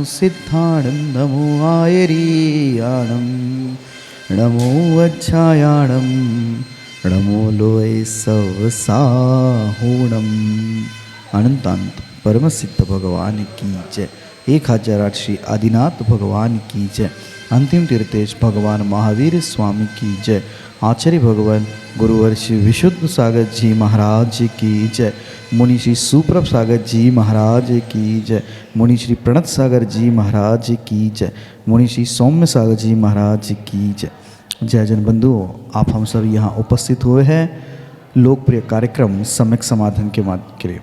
सिद्धाणं नमो आयरीयाणं नमो वज्रायाणं नमो लोय सवसाहुणम। अनंतानंत परम सिद्ध भगवान की जय। 1008 श्री आदिनाथ भगवान की जय। अंतिम तीर्थेश भगवान महावीर स्वामी की जय। आचार्य भगवान गुरुवर श्री विशुद्ध सागर जी महाराज की जय। मुनि श्री सुप्रभ सागर जी महाराज की जय। मुनि श्री प्रणत सागर जी महाराज की जय। मुनि श्री सौम्य सागर जी महाराज की जय। जय जन बंधुओं, आप हम सब यहाँ उपस्थित हुए हैं लोकप्रिय कार्यक्रम सम्यक समाधान के माध्यम के लिए।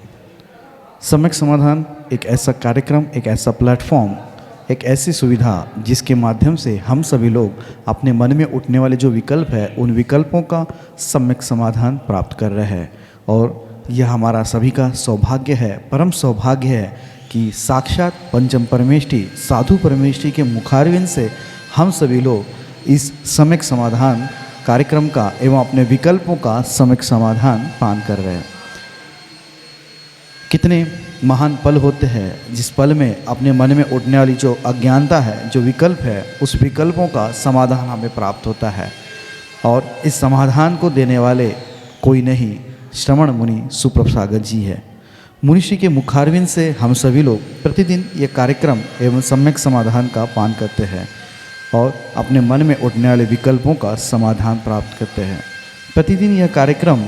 सम्यक समाधान एक ऐसा कार्यक्रम, एक ऐसा प्लेटफॉर्म, एक ऐसी सुविधा जिसके माध्यम से हम सभी लोग अपने मन में उठने वाले जो विकल्प है उन विकल्पों का सम्यक समाधान प्राप्त कर रहे हैं। और यह हमारा सभी का सौभाग्य है, परम सौभाग्य है कि साक्षात पंचम परमेष्ठी साधु परमेष्ठी के मुखारविंद से हम सभी लोग इस सम्यक समाधान कार्यक्रम का एवं अपने विकल्पों का सम्यक समाधान पान कर रहे हैं। कितने महान पल होते हैं जिस पल में अपने मन में उठने वाली जो अज्ञानता है, जो विकल्प है, उस विकल्पों का समाधान हमें प्राप्त होता है। और इस समाधान को देने वाले कोई नहीं, श्रवण मुनि सुप्रभ सागर जी है। मुनिषि के मुखारविंद से हम सभी लोग प्रतिदिन ये कार्यक्रम एवं सम्यक समाधान का पान करते हैं और अपने मन में उठने वाले विकल्पों का समाधान प्राप्त करते हैं। प्रतिदिन यह कार्यक्रम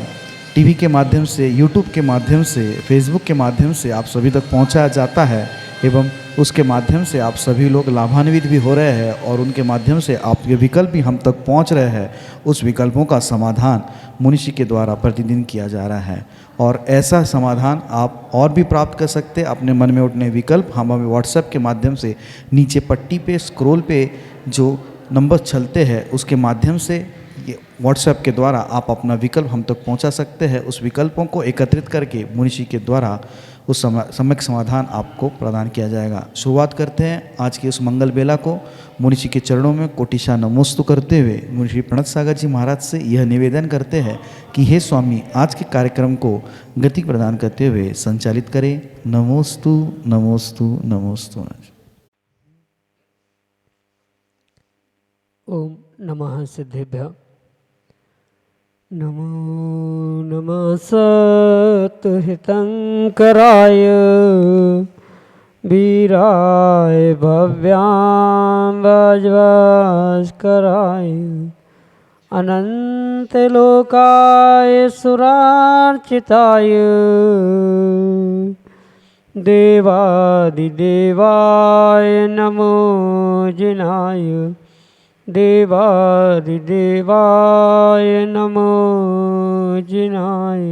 टीवी के माध्यम से, यूट्यूब के माध्यम से, फेसबुक के माध्यम से आप सभी तक पहुंचाया जाता है एवं उसके माध्यम से आप सभी लोग लाभान्वित भी हो रहे हैं और उनके माध्यम से आपके विकल्प भी हम तक पहुंच रहे हैं। उस विकल्पों का समाधान मुनिषि के द्वारा प्रतिदिन किया जा रहा है और ऐसा समाधान आप और भी प्राप्त कर सकते हैं। अपने मन में उठने विकल्प हम हमें व्हाट्सएप के माध्यम से नीचे पट्टी पे स्क्रॉल पे जो नंबर चलते हैं उसके माध्यम से ये व्हाट्सएप के द्वारा आप अपना विकल्प हम तक पहुंचा सकते हैं। उस विकल्पों को एकत्रित करके मुनिषि के द्वारा उस सम्यक समाधान आपको प्रदान किया जाएगा। शुरुआत करते हैं आज की उस मंगल बेला को मुनिषि के चरणों में कोटिशा नमोस्तु करते हुए मुनिषि प्रणत सागर जी महाराज से यह निवेदन करते हैं कि हे स्वामी, आज के कार्यक्रम को गति प्रदान करते हुए संचालित करें। नमोस्तु नमोस्तु नमोस्तु। ओम नमः सिद्धेभ्य। नमो नमः सत्हितंकराय वीराय भव्यां वज्रभास्कराय अनंतलोकाय सुरार्चिताय देवादिदेवाय नमो जिनाय देवादिदेवाय नमो जिनाय।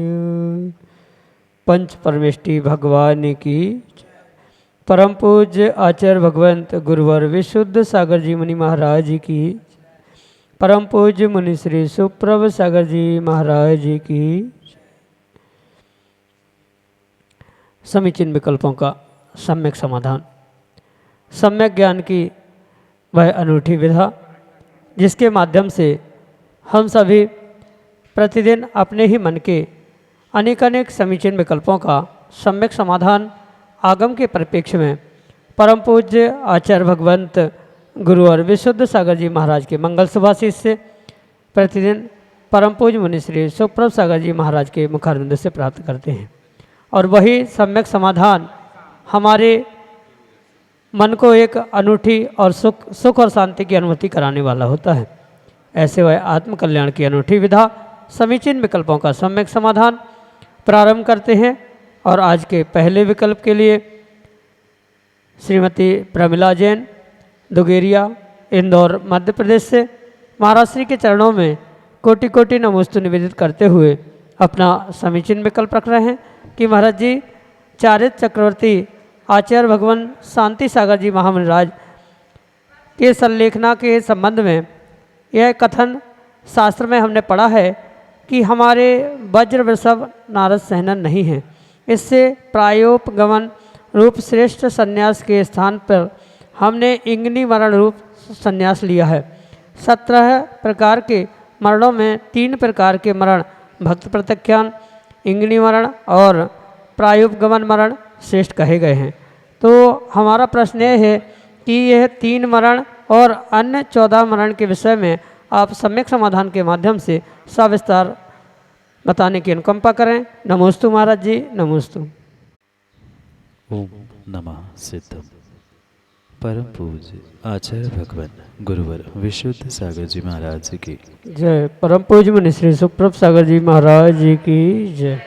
पंच परमेष्ठी भगवान की परम पूज्य आचार्य भगवंत गुरुवर विशुद्ध सागर जी मुनि महाराज की, परम पूज्य मुनि श्री सुप्रभ सागर जी महाराज की। समीचीन विकल्पों का सम्यक समाधान। सम्यक ज्ञान की वह अनूठी विधा जिसके माध्यम से हम सभी प्रतिदिन अपने ही मन के अनेक समीचीन विकल्पों का सम्यक समाधान आगम के परिप्रेक्ष्य में परम पूज्य आचार्य भगवंत गुरु और विशुद्ध सागर जी महाराज के मंगल सुभाषित से प्रतिदिन परम पूज्य मुनि श्री सुप्रभ सागर जी महाराज के मुखारविंद से प्राप्त करते हैं। और वही सम्यक समाधान हमारे मन को एक अनूठी और सुख और शांति की अनुभूति कराने वाला होता है। ऐसे वह आत्मकल्याण की अनूठी विधा समीचीन विकल्पों का सम्यक समाधान प्रारंभ करते हैं। और आज के पहले विकल्प के लिए श्रीमती प्रमिला जैन दुगेरिया इंदौर मध्य प्रदेश से महाराज श्री के चरणों में कोटि कोटि नमोस्तु निवेदित करते हुए अपना समीचीन विकल्प रख रहे हैं कि महाराज जी, चारित्र चक्रवर्ती आचार्य भगवान शांति सागर जी महामंडराज के संलेखना के संबंध में यह कथन शास्त्र में हमने पढ़ा है कि हमारे वज्र वृषभ नारद सहनन नहीं है। इससे प्रायोपगमन रूप श्रेष्ठ संन्यास के स्थान पर हमने इंगनी मरण रूप संन्यास लिया है। 17 प्रकार के मरणों में 3 प्रकार के मरण भक्त प्रत्याख्यान, इंगनी मरण और प्रायोपगमन मरण श्रेष्ठ कहे गए हैं। तो हमारा प्रश्न ये है कि यह 3 मरण और अन्य 14 मरण के विषय में आप सम्यक समाधान के माध्यम से सविस्तार बताने की अनुकंपा करें। नमोस्तु महाराज जी, नमोस्तु। ओम नमः सिद्धम। परम पूज्य आचार्य भगवान गुरुवर विशुद्ध सागर जी महाराज की जय। परम पूज्य मुनि श्री सुप्रभ सागर जी महाराज जी की जय।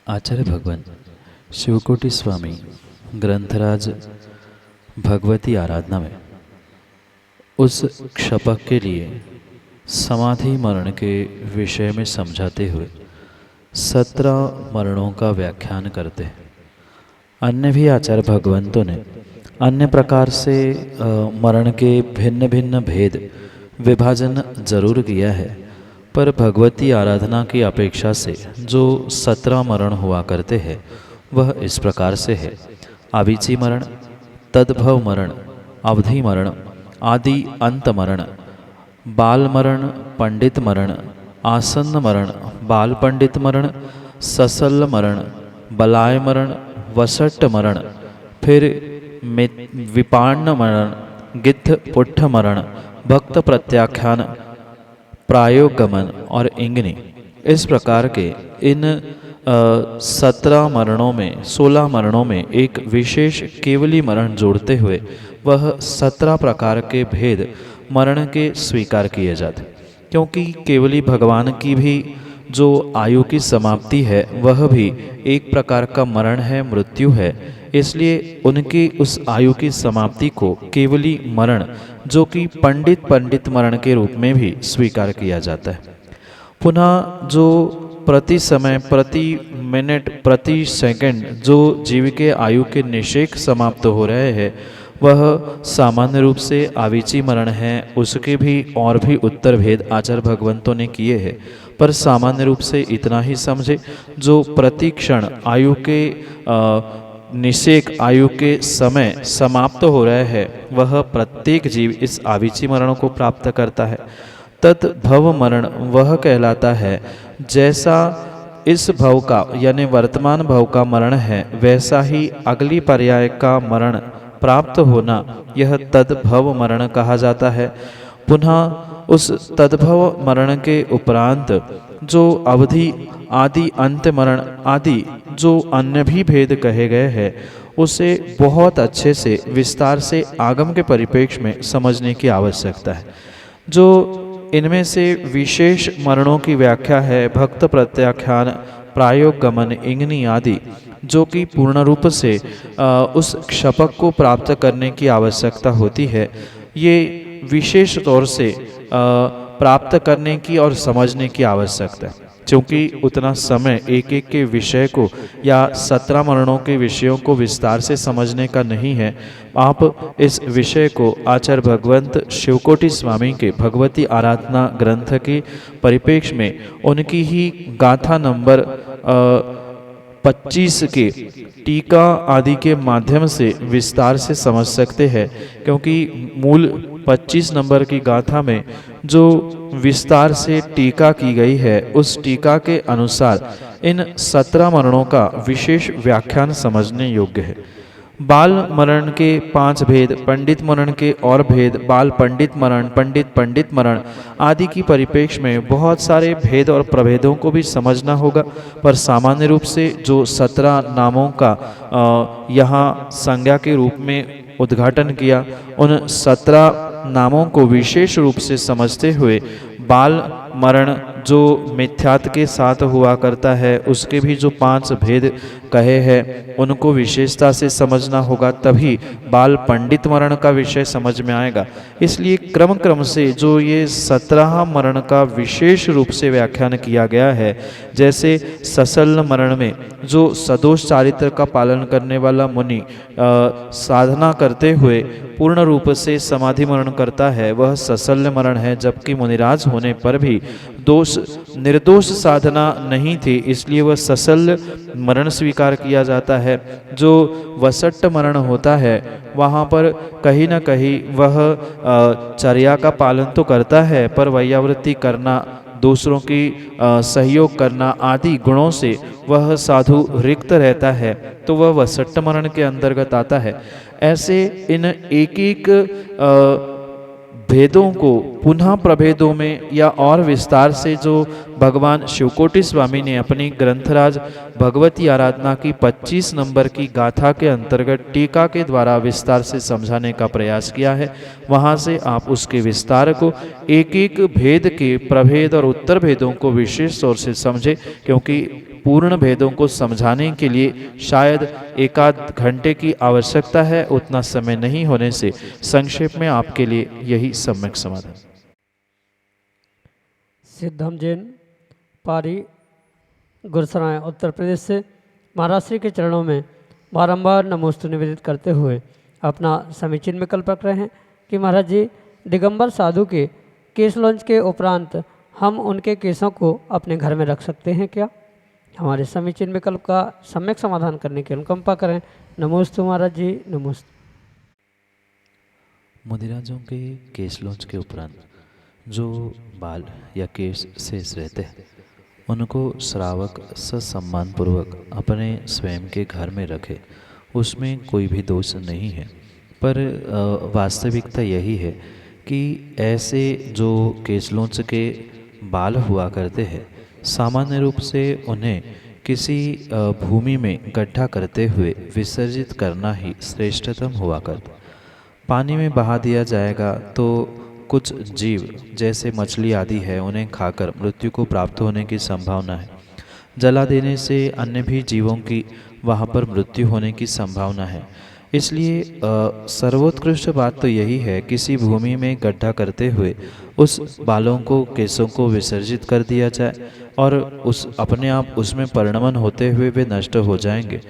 आचार्य भगवान शिवकोटि स्वामी ग्रंथराज भगवती आराधना में उस क्षपक के लिए समाधि मरण के विषय में समझाते हुए 17 मरणों का व्याख्यान करते हैं। अन्य भी आचार्य भगवंतों ने अन्य प्रकार से मरण के भिन्न भिन्न भेद विभाजन जरूर किया है, पर भगवती आराधना की अपेक्षा से जो 17 मरण हुआ करते हैं वह इस प्रकार से है। आविची मरण, तद्भव मरण, अवधि मरण, आदि अंत मरण, बाल मरण, पंडित मरण, आसन्न मरण, बाल पंडित मरण, ससल मरण, बलाय मरण, वसट मरण, फिर विपान्न मरण, गिद्ध पुट्ठ मरण, भक्त प्रत्याख्यान, प्रायोगमन और इंगनी। इस प्रकार के इन 17 मरणों में 16 मरणों में एक विशेष केवली मरण जोड़ते हुए वह 17 प्रकार के भेद मरण के स्वीकार किए जाते, क्योंकि केवली भगवान की भी जो आयु की समाप्ति है वह भी एक प्रकार का मरण है, मृत्यु है। इसलिए उनकी उस आयु की समाप्ति को केवली मरण, जो कि पंडित मरण के रूप में भी स्वीकार किया जाता है। पुनः जो प्रति समय, प्रति मिनट, प्रति सेकंड जो जीव के आयु के निषेक समाप्त हो रहे हैं वह सामान्य रूप से आविची मरण है। उसके भी और भी उत्तर भेद आचार्य भगवंतों ने किए हैं, पर सामान्य रूप से इतना ही समझे जो प्रति क्षण आयु के निषेक आयु के समय समाप्त हो रहे हैं वह प्रत्येक जीव इस आविची मरण को प्राप्त करता है। तद्भव मरण वह कहलाता है जैसा इस भव का यानी वर्तमान भव का मरण है वैसा ही अगली पर्याय का मरण प्राप्त होना, यह तद्भव मरण कहा जाता है। पुनः उस तद्भव मरण के उपरांत जो अवधि, आदि, अंत मरण आदि जो अन्य भी भेद कहे गए हैं उसे बहुत अच्छे से विस्तार से आगम के परिप्रेक्ष्य में समझने की आवश्यकता है। जो इनमें से विशेष मरणों की व्याख्या है भक्त प्रत्याख्यान, प्रायोगमन, इंगनी आदि, जो कि पूर्ण रूप से उस क्षपक को प्राप्त करने की आवश्यकता होती है। ये विशेष तौर से प्राप्त करने की और समझने की आवश्यकता है, क्योंकि उतना समय एक एक के विषय को या 17 मरणों के विषयों को विस्तार से समझने का नहीं है। आप इस विषय को आचार्य भगवंत शिवकोटि स्वामी के भगवती आराधना ग्रंथ के परिप्रेक्ष्य में उनकी ही गाथा नंबर 25 के टीका आदि के माध्यम से विस्तार से समझ सकते हैं, क्योंकि मूल 25 नंबर की गाथा में जो विस्तार से टीका की गई है उस टीका के अनुसार इन 17 मरणों का विशेष व्याख्यान समझने योग्य है। बाल मरण के 5 भेद, पंडित मरण के और भेद, बाल पंडित मरण, पंडित मरण आदि की परिप्रेक्ष्य में बहुत सारे भेद और प्रभेदों को भी समझना होगा, पर सामान्य रूप से जो 17 नामों का यहाँ संज्ञा के रूप में उद्घाटन किया, उन 17 नामों को विशेष रूप से समझते हुए बाल मरण जो मिथ्यात्व के साथ हुआ करता है उसके भी जो 5 भेद कहे हैं उनको विशेषता से समझना होगा, तभी बाल पंडित मरण का विषय समझ में आएगा। इसलिए क्रम से जो ये 17 मरण का विशेष रूप से व्याख्यान किया गया है, जैसे ससल मरण में जो सदोष चारित्र का पालन करने वाला मुनि साधना करते हुए पूर्ण रूप से समाधि मरण करता है वह ससल मरण है, जबकि मुनिराज होने पर भी निर्दोष साधना नहीं थी, इसलिए वह ससल मरण स्वीकार किया जाता है। जो वसट्ट मरण होता है वहाँ पर कहीं न कहीं वह चर्या का पालन तो करता है पर वैयावृत्ति करना दूसरों की सहयोग करना आदि गुणों से वह साधु रिक्त रहता है तो वह वसट्ट मरण के अंतर्गत आता है। ऐसे इन एक एक भेदों को पुनः प्रभेदों में या और विस्तार से जो भगवान शिवकोटि स्वामी ने अपनी ग्रंथराज भगवती आराधना की 25 नंबर की गाथा के अंतर्गत टीका के द्वारा विस्तार से समझाने का प्रयास किया है, वहाँ से आप उसके विस्तार को एक एक भेद के प्रभेद और उत्तर भेदों को विशेष तौर से समझे, क्योंकि पूर्ण भेदों को समझाने के लिए शायद एकाध घंटे की आवश्यकता है। उतना समय नहीं होने से संक्षेप में आपके लिए यही सम्यक समाधान। सिद्धम जैन, पारी, गुरसराय, उत्तर प्रदेश से महाराज श्री के चरणों में बारंबार नमोस्तु निवेदित करते हुए अपना समीचीन विकल्प रख रहे हैं कि महाराज जी, दिगंबर साधु के केस लॉन्च के उपरांत हम उनके केसों को अपने घर में रख सकते हैं क्या? हमारे समीचीन विकल्प का सम्यक समाधान करने की अनुकंपा करें। नमोस्तु महाराज जी, नमोस्तु। मुदिराजों के केस लॉन्च के उपरांत जो बाल या केस शेष रहते हैं उनको श्रावक ससम्मान पूर्वक अपने स्वयं के घर में रखे, उसमें कोई भी दोष नहीं है। पर वास्तविकता यही है कि ऐसे जो केस लॉन्च के बाल हुआ करते हैं सामान्य रूप से उन्हें किसी भूमि में गड्ढा करते हुए विसर्जित करना ही श्रेष्ठतम हुआ करता। पानी में बहा दिया जाएगा तो कुछ जीव जैसे मछली आदि है उन्हें खाकर मृत्यु को प्राप्त होने की संभावना है। जला देने से अन्य भी जीवों की वहाँ पर मृत्यु होने की संभावना है। इसलिए सर्वोत्कृष्ट बात तो यही है, किसी भूमि में गड्ढा करते हुए उस बालों को केसों को विसर्जित कर दिया जाए और उस अपने आप उसमें परिणमन होते हुए वे नष्ट हो जाएंगे।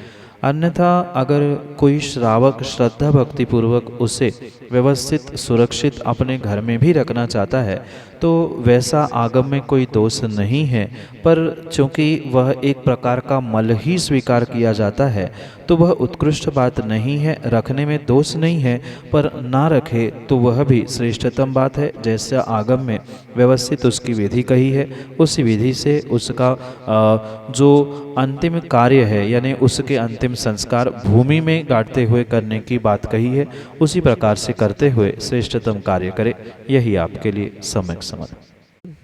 अन्यथा अगर कोई श्रावक श्रद्धा भक्ति पूर्वक उसे व्यवस्थित सुरक्षित अपने घर में भी रखना चाहता है तो वैसा आगम में कोई दोष नहीं है। पर चूँकि वह एक प्रकार का मल ही स्वीकार किया जाता है तो वह उत्कृष्ट बात नहीं है, रखने में दोष नहीं है, पर ना रखे तो वह भी श्रेष्ठतम बात है। जैसे आगम में व्यवस्थित उसकी विधि कही है, उसी विधि से उसका जो अंतिम कार्य है यानी उसके अंतिम संस्कार भूमि में गाड़ते हुए करने की बात कही है, उसी प्रकार से करते हुए श्रेष्ठतम कार्य करे। यही आपके लिए सम्यक समाधान।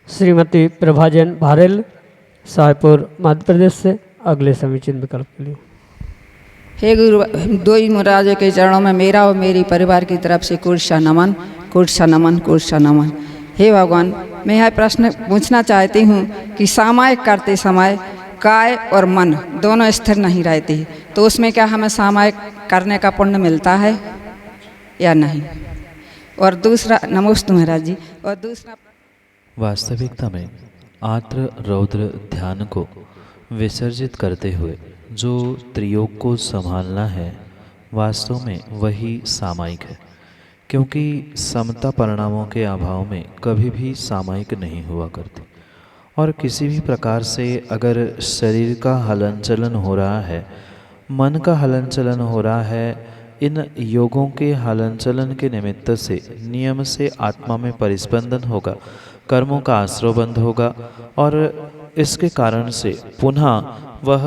श्रीमती प्रभा जैन, भारेल, साहेबपुर, मध्य प्रदेश से अगले समीचीन विकल्प के लिए। हे गुरु, दो ही महाराजों के चरणों में मेरा और मेरी परिवार की तरफ से कुर्सा नमन, कुर्सा नमन, कुर्सा नमन। हे भगवान, मैं यह प्रश्न पूछना चाहती हूँ कि सामायिक करते समय काय और मन दोनों स्थिर नहीं रहते, तो उसमें क्या हमें सामायिक करने का पुण्य मिलता है या नहीं? और दूसरा, नमोस्तु महाराज जी, और दूसरा, वास्तविकता में आर्द्र रौद्र ध्यान को विसर्जित करते हुए जो त्रियोग को संभालना है वास्तव में वही सामायिक है, क्योंकि समता परिणामों के अभाव में कभी भी सामायिक नहीं हुआ करती। और किसी भी प्रकार से अगर शरीर का हलन चलन हो रहा है, मन का हलन चलन हो रहा है, इन योगों के हलन चलन के निमित्त से नियम से आत्मा में परिस्पंदन होगा, कर्मों का आश्रय बंद होगा और इसके कारण से पुनः वह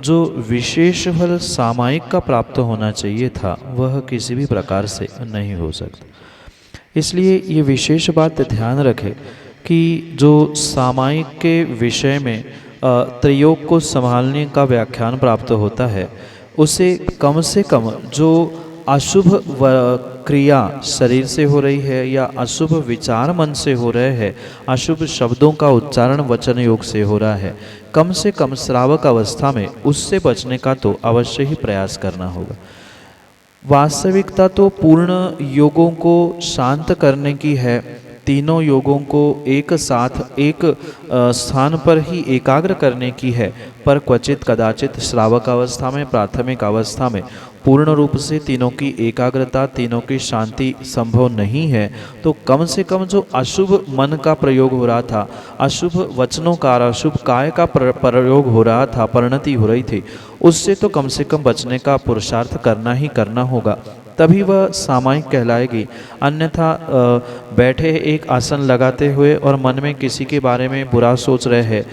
जो विशेष फल सामायिक का प्राप्त होना चाहिए था वह किसी भी प्रकार से नहीं हो सकता। इसलिए ये विशेष बात ध्यान रखें कि जो सामायिक के विषय में त्रियोग को संभालने का व्याख्यान प्राप्त होता है उसे कम से कम जो अशुभ क्रिया शरीर से हो रही है या अशुभ विचार मन से हो रहे हैं, अशुभ शब्दों का उच्चारण वचन योग से हो रहा है, कम से कम श्रावक अवस्था में उससे बचने का तो अवश्य ही प्रयास करना होगा। वास्तविकता तो पूर्ण योगों को शांत करने की है, तीनों योगों को एक साथ एक स्थान पर ही एकाग्र करने की है, पर क्वचित कदाचित श्रावक अवस्था में, प्राथमिक अवस्था में पूर्ण रूप से तीनों की एकाग्रता, तीनों की शांति संभव नहीं है। तो कम से कम जो अशुभ मन का प्रयोग हो रहा था, अशुभ वचनों का, अशुभ काय का प्रयोग हो रहा था, परिणति हो रही थी, उससे तो कम से कम बचने का पुरुषार्थ करना ही करना होगा। तभी वह सामायिक कहलाएगी। अन्यथा बैठे एक आसन लगाते हुए और मन में किसी के बारे में बुरा सोच रहे हैं,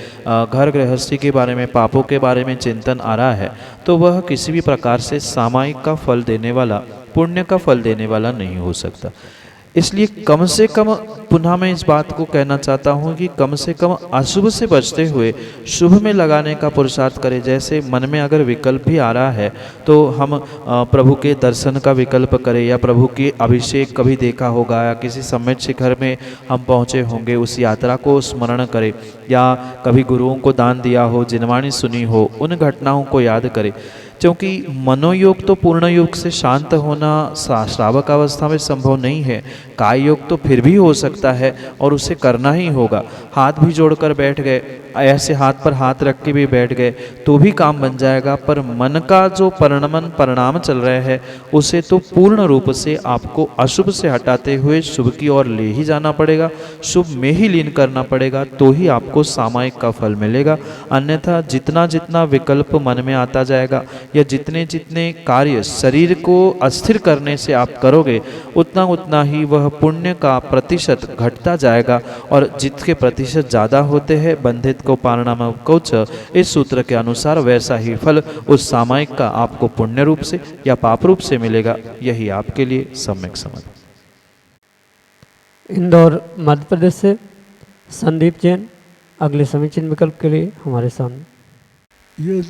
घर गृहस्थी के बारे में, पापों के बारे में चिंतन आ रहा है, तो वह किसी भी प्रकार से सामायिक का फल देने वाला, पुण्य का फल देने वाला नहीं हो सकता। इसलिए कम से कम पुनः मैं इस बात को कहना चाहता हूँ कि कम से कम अशुभ से बचते हुए शुभ में लगाने का पुरुषार्थ करें। जैसे मन में अगर विकल्प भी आ रहा है तो हम प्रभु के दर्शन का विकल्प करें, या प्रभु की अभिषेक कभी देखा होगा, या किसी सम्यक शिखर में हम पहुँचे होंगे उस यात्रा को स्मरण करें, या कभी गुरुओं को दान दिया हो, जिनवाणी सुनी हो, उन घटनाओं को याद करें। क्योंकि मनोयोग तो पूर्ण योग से शांत होना श्रावक अवस्था में संभव नहीं है। काय योग तो फिर भी हो सकता है और उसे करना ही होगा। हाथ भी जोड़कर बैठ गए, ऐसे हाथ पर हाथ रख के भी बैठ गए तो भी काम बन जाएगा, पर मन का जो परिणाम चल रहा है उसे तो पूर्ण रूप से आपको अशुभ से हटाते हुए शुभ की ओर ले ही जाना पड़ेगा, शुभ में ही लीन करना पड़ेगा, तो ही आपको सामायिक का फल मिलेगा। अन्यथा जितना जितना विकल्प मन में आता जाएगा, या जितने जितने कार्य शरीर को अस्थिर करने से आप करोगे, उतना उतना ही वह पुण्य का प्रतिशत घटता जाएगा, और जितके प्रतिशत ज़्यादा होते हैं बंधित को पारणाम कौच, इस सूत्र के अनुसार वैसा ही फल उस सामायिक का आपको पुण्य रूप से या पाप रूप से मिलेगा। यही आपके लिए सम्यक समाधान। इंदौर मध्य प्रदेश से संदीप जैन अगले समीचीन विकल्प के लिए हमारे सामने। ये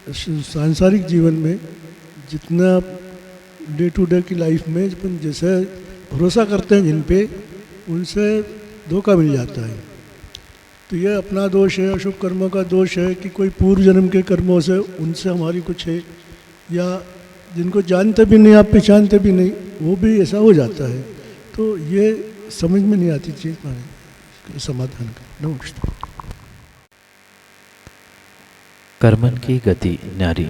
सांसारिक जीवन में जितना डे टू डे की लाइफ में अपन जैसे भरोसा करते हैं जिन पे, उनसे धोखा मिल जाता है। तो ये अपना दोष है, अशुभ कर्मों का दोष है कि कोई पूर्व जन्म के कर्मों से उनसे हमारी कुछ है, या जिनको जानते भी नहीं, आप पहचानते भी नहीं, वो भी ऐसा हो जाता है। तो ये समझ में नहीं आती चीज़ हमारे समाधान का। नमस्ते। कर्मन की गति न्यारी।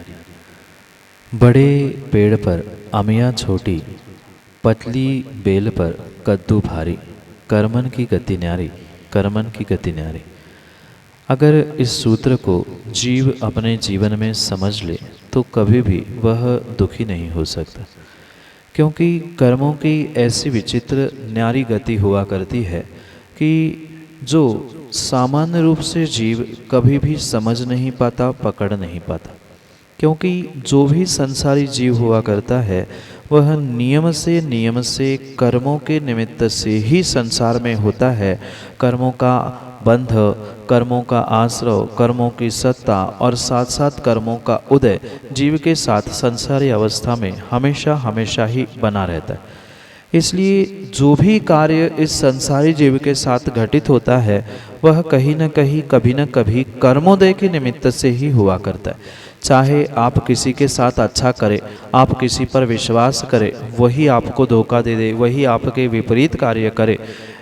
बड़े पेड़ पर अमिया छोटी, पतली बेल पर कद्दू भारी। कर्मन की गति न्यारी, कर्मन की गति न्यारी। अगर इस सूत्र को जीव अपने जीवन में समझ ले तो कभी भी वह दुखी नहीं हो सकता, क्योंकि कर्मों की ऐसी विचित्र न्यारी गति हुआ करती है कि जो सामान्य रूप से जीव कभी भी समझ नहीं पाता, पकड़ नहीं पाता। क्योंकि जो भी संसारी जीव हुआ करता है वह नियम से कर्मों के निमित्त से ही संसार में होता है। कर्मों का बंध, कर्मों का आश्रव, कर्मों की सत्ता और साथ साथ कर्मों का उदय जीव के साथ संसारी अवस्था में हमेशा हमेशा ही बना रहता है। इसलिए जो भी कार्य इस संसारी जीव के साथ घटित होता है वह कहीं न कहीं कभी न कभी कर्मोदय के निमित्त से ही हुआ करता है। चाहे आप किसी के साथ अच्छा करें, आप किसी पर विश्वास करें, वही आपको धोखा दे दे, वही आपके विपरीत कार्य करे,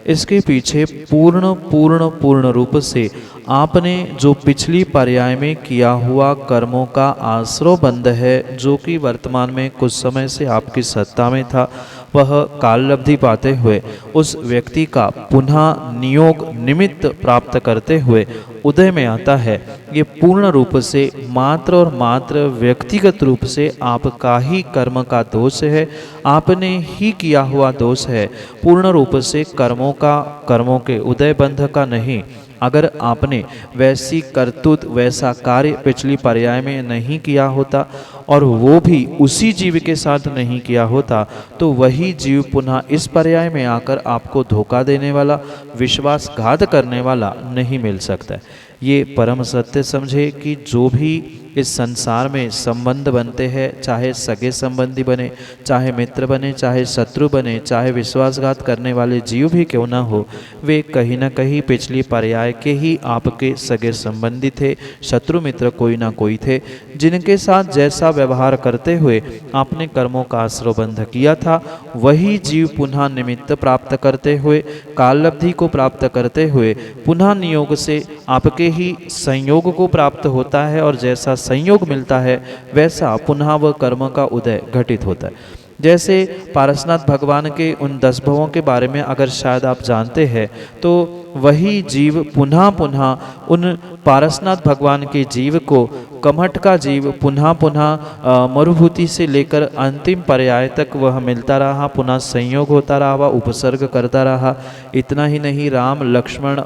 इसके पीछे पूर्ण रूप से आपने जो पिछली पर्याय में किया हुआ कर्मों का आश्रव बंध है, जो कि वर्तमान में कुछ समय से आपकी सत्ता में था, वह काललब्धि पाते हुए उस व्यक्ति का पुनः नियोग निमित्त प्राप्त करते हुए उदय में आता है। ये पूर्ण रूप से मात्र और मात्र व्यक्तिगत रूप से आपका ही कर्म का दोष है, आपने ही किया हुआ दोष है। पूर्ण रूप से कर्मों के उदय बंध का नहीं। अगर आपने वैसी करतूत, वैसा कार्य पिछली पर्याय में नहीं किया होता और वो भी उसी जीव के साथ नहीं किया होता, तो वही जीव पुनः इस पर्याय में आकर आपको धोखा देने वाला, विश्वासघात करने वाला नहीं मिल सकता। ये परम सत्य समझे कि जो भी इस संसार में संबंध बनते हैं, चाहे सगे संबंधी बने, चाहे मित्र बने, चाहे शत्रु बने, चाहे विश्वासघात करने वाले जीव भी क्यों ना हो, वे कहीं ना कहीं पिछली पर्याय के ही आपके सगे संबंधी थे, शत्रु मित्र कोई ना कोई थे, जिनके साथ जैसा व्यवहार करते हुए आपने कर्मों का आश्रयबंध किया था, वही जीव पुनः निमित्त प्राप्त करते हुए, काललब्धि को प्राप्त करते हुए, पुनः नियोग से आपके ही संयोग को प्राप्त होता है, और जैसा संयोग मिलता है वैसा पुनः वह कर्म का उदय घटित होता है। जैसे पारसनाथ भगवान के उन 10 भवों के बारे में अगर शायद आप जानते हैं, तो वही जीव पुनः पुनः उन पारसनाथ भगवान के जीव को, कमठ का जीव पुनः पुनः मरुभूति से लेकर अंतिम पर्याय तक वह मिलता रहा, पुनः संयोग होता रहा, वह उपसर्ग करता रहा। इतना ही नहीं, राम, लक्ष्मण,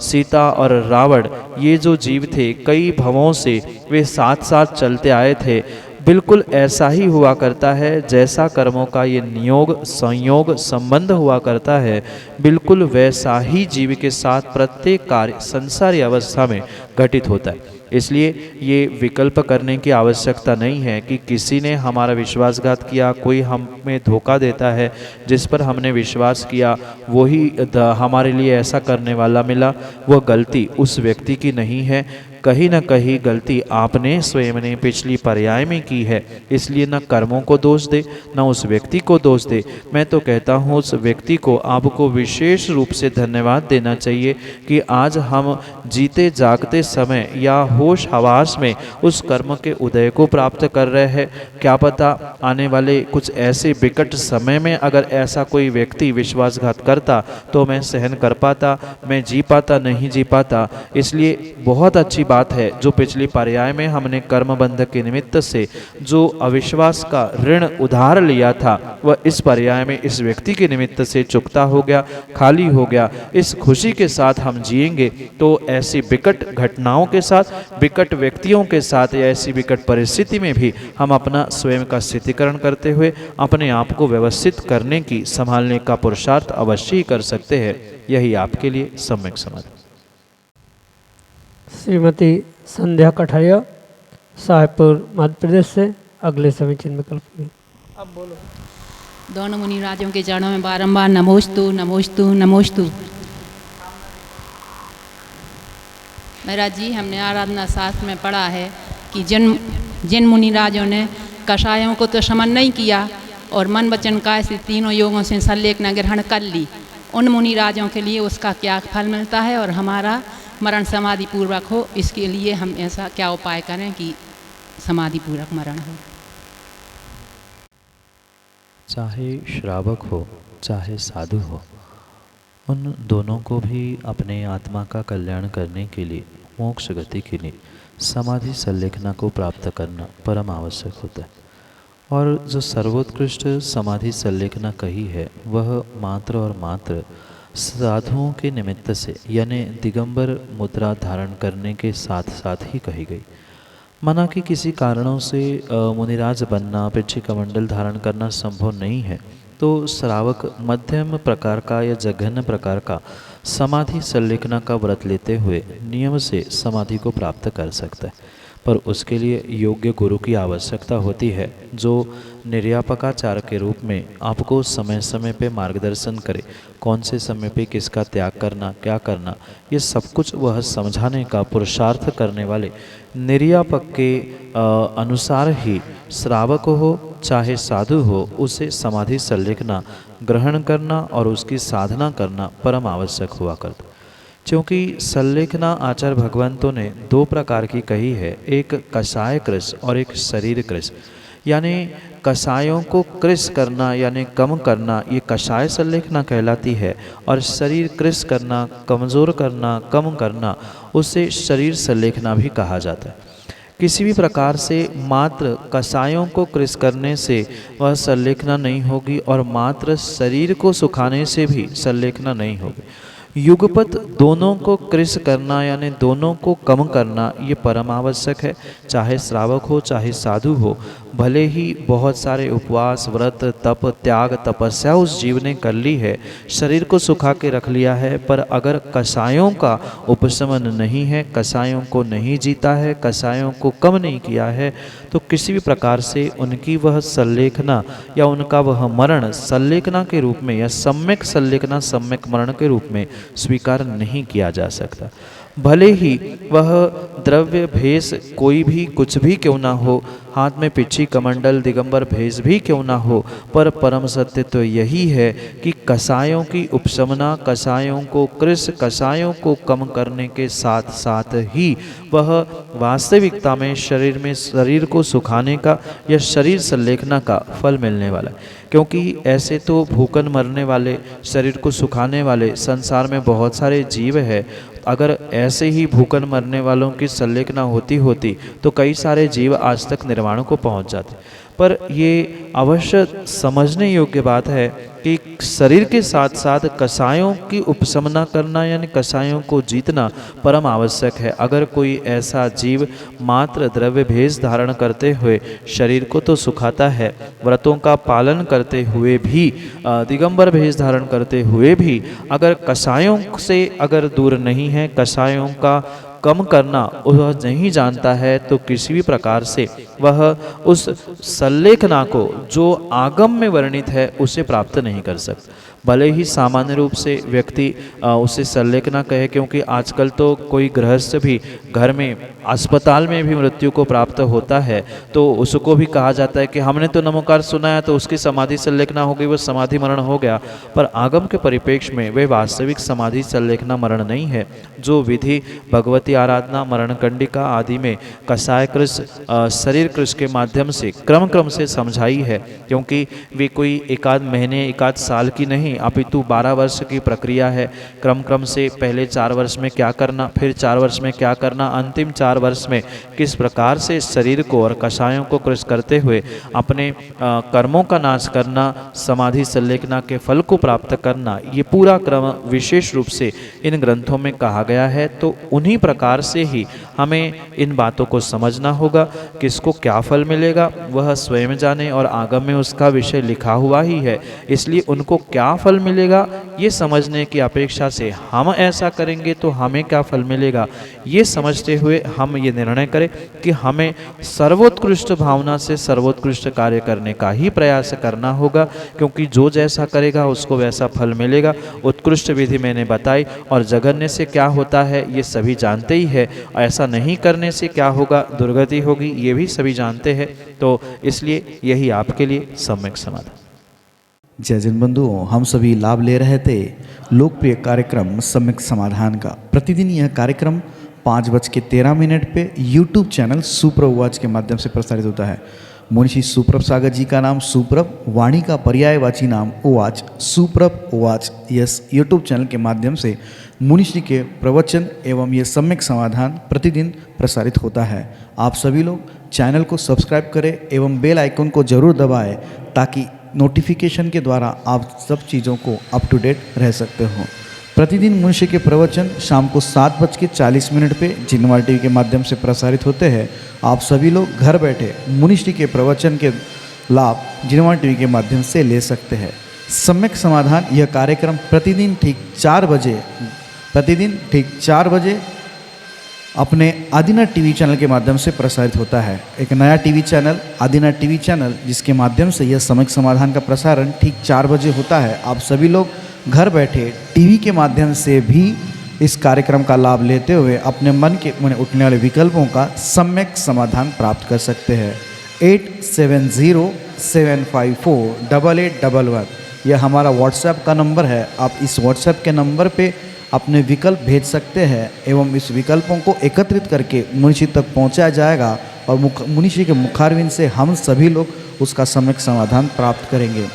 सीता और रावण, ये जो जीव थे कई भवों से वे साथ साथ चलते आए थे। बिल्कुल ऐसा ही हुआ करता है जैसा कर्मों का ये नियोग, संयोग, संबंध हुआ करता है, बिल्कुल वैसा ही जीव के साथ प्रत्येक कार्य संसारी अवस्था में घटित होता है। इसलिए ये विकल्प करने की आवश्यकता नहीं है कि किसी ने हमारा विश्वासघात किया, कोई हमें धोखा देता है, जिस पर हमने विश्वास किया वही हमारे लिए ऐसा करने वाला मिला। वह गलती उस व्यक्ति की नहीं है, कहीं न कहीं गलती आपने स्वयं ने पिछली पर्याय में की है। इसलिए न कर्मों को दोष दे, न उस व्यक्ति को दोष दे। मैं तो कहता हूँ उस व्यक्ति को आपको विशेष रूप से धन्यवाद देना चाहिए कि आज हम जीते जागते समय या होश हवास में उस कर्म के उदय को प्राप्त कर रहे हैं। क्या पता आने वाले कुछ ऐसे विकट समय में अगर ऐसा कोई व्यक्ति विश्वासघात करता तो मैं सहन कर पाता, मैं जी पाता, नहीं जी पाता। इसलिए बहुत अच्छी बात है जो पिछली पर्याय में हमने कर्म बंध के निमित्त से जो अविश्वास का ऋण उधार लिया था वह इस पर्याय में इस व्यक्ति के निमित्त से चुकता हो गया, खाली हो गया। इस खुशी के साथ हम जिएंगे तो ऐसी विकट घटनाओं के साथ, विकट व्यक्तियों के साथ या ऐसी विकट परिस्थिति में भी हम अपना स्वयं का स्थितिकरण करते हुए अपने आप को व्यवस्थित करने की, संभालने का पुरुषार्थ अवश्य ही कर सकते हैं। यही आपके लिए सम्यक समाधान। श्रीमती संध्या कठारिया, साहेबपुर, मध्य प्रदेश से अगले समीचीन विकल्प में। अब बोलो। दोनों मुनि राजों के चरणों में बारंबार नमोस्तु नमोस्तु नमोस्तु। महाराज जी, हमने आराधना शास्त्र में पढ़ा है कि जिन मुनि राजों ने कषायों को तो शमन नहीं किया और मन वचन काय से तीनों योगों से संलेखना ग्रहण कर ली, उन मुनि राजों के लिए उसका क्या फल मिलता है और हमारा मरण समाधि पूर्वक हो, इसके लिए हम ऐसा क्या उपाय करें कि समाधि पूर्वक मरण हो। चाहे श्रावक हो चाहे साधु हो, उन दोनों को भी अपने आत्मा का कल्याण करने के लिए, मोक्ष गति के लिए समाधि संलेखना को प्राप्त करना परम आवश्यक होता है। और जो सर्वोत्कृष्ट समाधि संलेखना कही है वह मात्र और मात्र साधुओं के निमित्त से, यानी दिगंबर मुद्रा धारण करने के साथ साथ ही कही गई। माना कि किसी कारणों से मुनिराज बनना, पृच्छी कमंडल धारण करना संभव नहीं है तो श्रावक मध्यम प्रकार का या जघन्य प्रकार का समाधि संलेखना का व्रत लेते हुए नियम से समाधि को प्राप्त कर सकता है। पर उसके लिए योग्य गुरु की आवश्यकता होती है जो निर्यापकाचार के रूप में आपको समय समय पे मार्गदर्शन करे, कौन से समय पे किसका त्याग करना, क्या करना, ये सब कुछ वह समझाने का पुरुषार्थ करने वाले निर्यापक के अनुसार ही श्रावक हो चाहे साधु हो उसे समाधि संलेखना ग्रहण करना और उसकी साधना करना परम आवश्यक हुआ करता। क्योंकि संलेखना आचार्य भगवंतों ने दो प्रकार की कही है, एक कषाय कृश और एक शरीर कृश। यानी कषायों को कृश करना यानी कम करना, ये कषाय संलेखना कहलाती है, और शरीर कृश करना, कमज़ोर करना, कम करना, उसे शरीर संलेखना भी कहा जाता है। किसी भी प्रकार से मात्र कषायों को कृश करने से वह संलेखना नहीं होगी और मात्र शरीर को सुखाने से भी संलेखना नहीं होगी। युगपत दोनों को कृश करना यानी दोनों को कम करना ये परम आवश्यक है। चाहे श्रावक हो चाहे साधु हो, भले ही बहुत सारे उपवास, व्रत, तप, त्याग, तपस्या उस जीव ने कर ली है, शरीर को सुखा के रख लिया है, पर अगर कषायों का उपशमन नहीं है, कषायों को नहीं जीता है, कषायों को कम नहीं किया है, तो किसी भी प्रकार से उनकी वह संलेखना या उनका वह मरण संलेखना के रूप में या सम्यक संलेखना सम्यक मरण के रूप में स्वीकार नहीं किया जा सकता। भले ही वह द्रव्य भेष कोई भी कुछ भी क्यों ना हो, हाथ में पिछी कमंडल दिगंबर भेष भी क्यों ना हो, पर परम सत्य तो यही है कि कसायों की उपशमना, कसायों को कृष, कसायों को कम करने के साथ साथ ही वह वास्तविकता में शरीर को सुखाने का या शरीर संलेखना का फल मिलने वाला है। क्योंकि ऐसे तो भूखन मरने वाले, शरीर को सुखाने वाले संसार में बहुत सारे जीव हैं। अगर ऐसे ही भूखन मरने वालों की संलेखना होती तो कई सारे जीव आज तक निर्वाण को पहुंच जाते। पर ये अवश्य समझने योग्य बात है कि शरीर के साथ साथ कसायों की उपशमना करना यानी कसायों को जीतना परम आवश्यक है। अगर कोई ऐसा जीव मात्र द्रव्य भेष धारण करते हुए शरीर को तो सुखाता है, व्रतों का पालन करते हुए भी, दिगंबर भेष धारण करते हुए भी अगर कसायों से अगर दूर नहीं है, कसायों का कम करना वह नहीं जानता है, तो किसी भी प्रकार से वह उस संलेखना को जो आगम में वर्णित है उसे प्राप्त नहीं कर सकता। भले ही सामान्य रूप से व्यक्ति उसे संलेखना कहे, क्योंकि आजकल तो कोई गृहस्थ भी घर में अस्पताल में भी मृत्यु को प्राप्त होता है तो उसको भी कहा जाता है कि हमने तो नमोकार सुना है तो उसकी समाधि संलेखना हो गई, वो समाधि मरण हो गया। पर आगम के परिप्रेक्ष्य में वे वास्तविक समाधि संलेखना मरण नहीं है। जो विधि भगवती आराधना, मरण कंडिका आदि में कसाय कृष, शरीर कृष के माध्यम से क्रम से समझाई है, क्योंकि वे कोई एकाध महीने एकाध साल की नहीं अपितु 12 वर्ष की प्रक्रिया है। क्रम से पहले 4 वर्ष में क्या करना, फिर 4 वर्ष में क्या करना, अंतिम 4 वर्ष में किस प्रकार से शरीर को और कषायों को कृष करते हुए अपने कर्मों का नाश करना, समाधि संलेखना के फल को प्राप्त करना, ये पूरा क्रम विशेष रूप से इन ग्रंथों में कहा गया है। तो उन्हीं प्रकार से ही हमें इन बातों को समझना होगा। किसको क्या फल मिलेगा वह स्वयं जाने, और आगम में उसका विषय लिखा हुआ ही है, इसलिए उनको क्या फल मिलेगा ये समझने की अपेक्षा से हम ऐसा करेंगे तो हमें क्या फल मिलेगा ये समझते हुए हम ये निर्णय करें कि हमें सर्वोत्कृष्ट भावना से सर्वोत्कृष्ट कार्य करने का ही प्रयास करना होगा, क्योंकि जो जैसा करेगा उसको वैसा फल मिलेगा। उत्कृष्ट विधि मैंने बताई, और जगन्य से क्या होता है ये सभी जानते ही है, ऐसा नहीं करने से क्या होगा, दुर्गति होगी, ये भी सभी जानते हैं। तो इसलिए यही आपके लिए सम्यक समाधान। जय जन बंधुओं, हम सभी लाभ ले रहे थे लोकप्रिय कार्यक्रम सम्यक समाधान का। प्रतिदिन यह कार्यक्रम 5:13 पे यूट्यूब चैनल सुप्रभ वाच के माध्यम से प्रसारित होता है। मुनिषी सुप्रभ सागर जी का नाम सुप्रभ, वाणी का पर्यायवाची नाम उवाच, सुप्रभ उवाच, यस यूट्यूब चैनल के माध्यम से मुनिषी के प्रवचन एवं ये सम्यक समाधान प्रतिदिन प्रसारित होता है। आप सभी लोग चैनल को सब्सक्राइब करें एवं बेल आइकन को जरूर दबाएं, ताकि नोटिफिकेशन के द्वारा आप सब चीज़ों को अप टू डेट रह सकते हो। प्रतिदिन मुनिषी के प्रवचन शाम को 7:40 पे जिनवार टीवी के माध्यम से प्रसारित होते हैं। आप सभी लोग घर बैठे मुनिषी के प्रवचन के लाभ जिनवार टीवी के माध्यम से ले सकते हैं। सम्यक समाधान यह कार्यक्रम प्रतिदिन ठीक 4 बजे अपने आदिना टीवी चैनल के माध्यम से प्रसारित होता है। एक नया टीवी चैनल आदिना टीवी चैनल, जिसके माध्यम से यह सम्यक समाधान का प्रसारण ठीक 4 बजे होता है। आप सभी लोग घर बैठे टीवी के माध्यम से भी इस कार्यक्रम का लाभ लेते हुए अपने मन में उठने वाले विकल्पों का सम्यक समाधान प्राप्त कर सकते हैं। 8707548811 यह हमारा व्हाट्सएप का नंबर है। आप इस व्हाट्सएप के नंबर पे अपने विकल्प भेज सकते हैं एवं इस विकल्पों को एकत्रित करके मुनिषी तक पहुंचाया जाएगा और मुनिषी के मुखारविंद से हम सभी लोग उसका सम्यक समाधान प्राप्त करेंगे।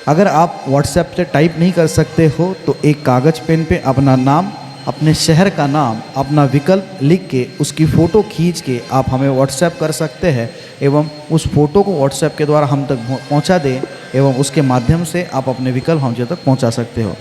अगर आप व्हाट्सएप से टाइप नहीं कर सकते हो तो एक कागज़ पेन पे अपना नाम, अपने शहर का नाम, अपना विकल्प लिख के उसकी फ़ोटो खींच के आप हमें व्हाट्सएप कर सकते हैं एवं उस फ़ोटो को व्हाट्सएप के द्वारा हम तक पहुंचा दें एवं उसके माध्यम से आप अपने विकल्प हम तक पहुंचा सकते हो।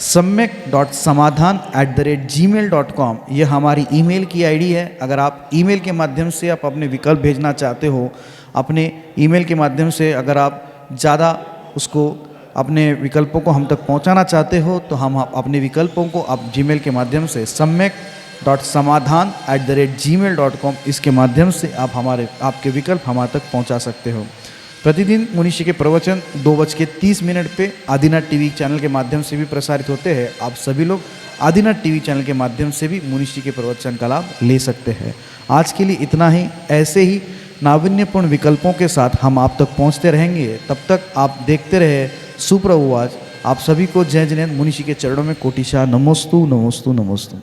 samyak.samadhan@gmail.com यह हमारी ईमेल की आईडी है। अगर आप ईमेल के माध्यम से आप अपने विकल्प भेजना चाहते हो, अपने ईमेल के माध्यम से अगर आप ज़्यादा उसको अपने विकल्पों को हम तक पहुंचाना चाहते हो तो हम अपने विकल्पों को आप जीमेल के माध्यम से samyak.samadhan@gmail.com इसके माध्यम से आप आपके विकल्प हमारे तक पहुंचा सकते हो। प्रतिदिन मुनिषी के प्रवचन 2:30 पे आदिना टीवी चैनल के माध्यम से भी प्रसारित होते हैं। आप सभी लोग आदिनाथ टीवी चैनल के माध्यम से भी मुनिश्री के प्रवचन का लाभ ले सकते हैं। आज के लिए इतना ही। ऐसे ही नाविन्यपूर्ण विकल्पों के साथ हम आप तक पहुंचते रहेंगे। तब तक आप देखते रहे सुप्रभुवाच। आप सभी को जय जिनेंद्र मुनिश्री के चरणों में कोटिशा नमोस्तु नमोस्तु नमोस्तु।